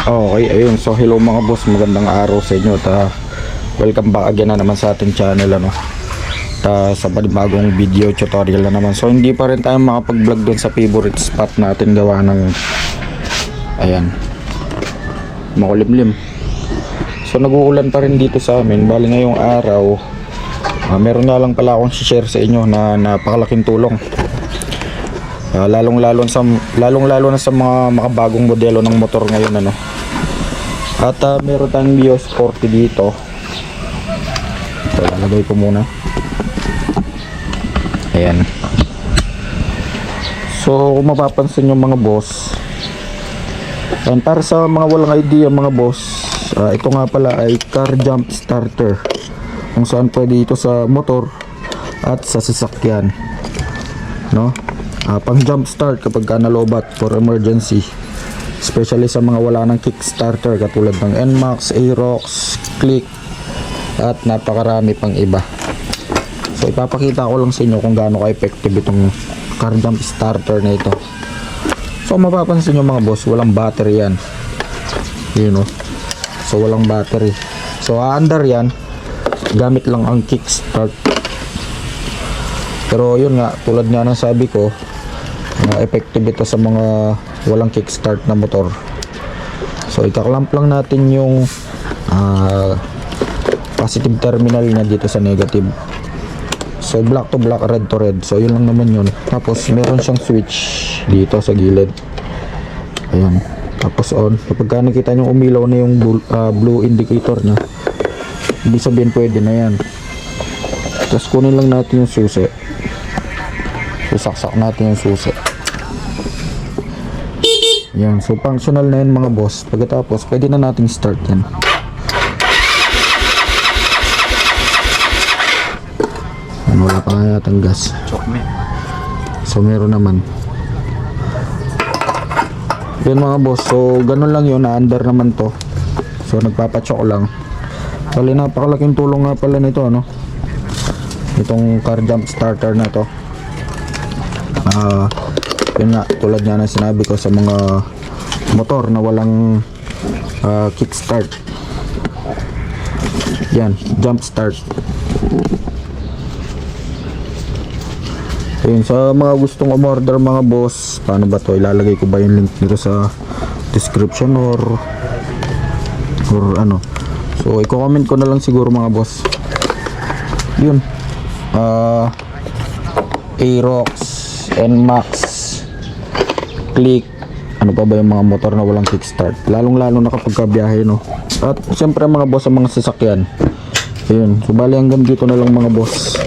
Okay, ayun. So hello mga boss, magandang araw sa inyo. Welcome back again na naman sa ating channel sa bagong video tutorial na naman. So hindi pa rin tayo makapag-vlog doon sa favorite spot natin gawa ng ayan, makulimlim. So nag-uulan pa rin dito sa amin. Bali ngayong araw, meron nga lang pala akong share sa inyo na napakalaking tulong. Lalong lalo na sa mga makabagong modelo ng motor ngayon At meron tayong Vios 40 dito. So lalagay ko muna. Ayan. So kung mapapansin nyo mga boss, and para sa mga walang idea mga boss, ito nga pala ay car jump starter, kung saan pwede ito sa motor at sa sasakyan, no? Pang jump start kapag nalobat for emergency, especially sa mga wala ng kickstarter katulad ng NMAX, Aerox, Click at napakarami pang iba. So ipapakita ko lang sa inyo kung gaano ka-effective itong car jump starter na ito. So mapapansin nyo mga boss, walang battery yan, so walang battery. So under yan, gamit lang ang kickstart. Pero yun nga, tulad nga ng sabi ko, effective ito sa mga walang kickstart na motor. So ikaklamp lang natin yung positive terminal niya dito sa negative. So black to black, red to red. So yun lang naman yun. Tapos meron siyang switch dito sa gilid. Ayan. Tapos on. Kapag nakita nyo umilaw na yung blue indicator niya, ibig sabihin pwede na yan. Tapos kunin lang natin yung susi. Susaksak natin yung susi. Yan. So functional na yan mga boss. Pagkatapos pwede na natin start yan. Wala pa nga yatang gas. So meron naman. Yan mga boss. So ganun lang yun, na-under naman to. So nagpapachok lang. Bali napakalaking tulong nga pala nito, itong car jump starter na to. Yun nga, tulad nga na sinabi ko sa mga motor na walang kickstart. Yan, jump start. Ayun, sa mga gustong umorder mga boss, paano ba to? Ilalagay ko ba yung link dito sa description or ano? So i-comment ko na lang siguro mga boss. Yun, Aerox, NMAX, Click, ano pa ba yung mga motor na walang kickstart, lalong lalo na kapag kabiyahe, At syempre mga boss, sa mga sasakyan. Ayun, so bali hanggang dito na lang mga boss.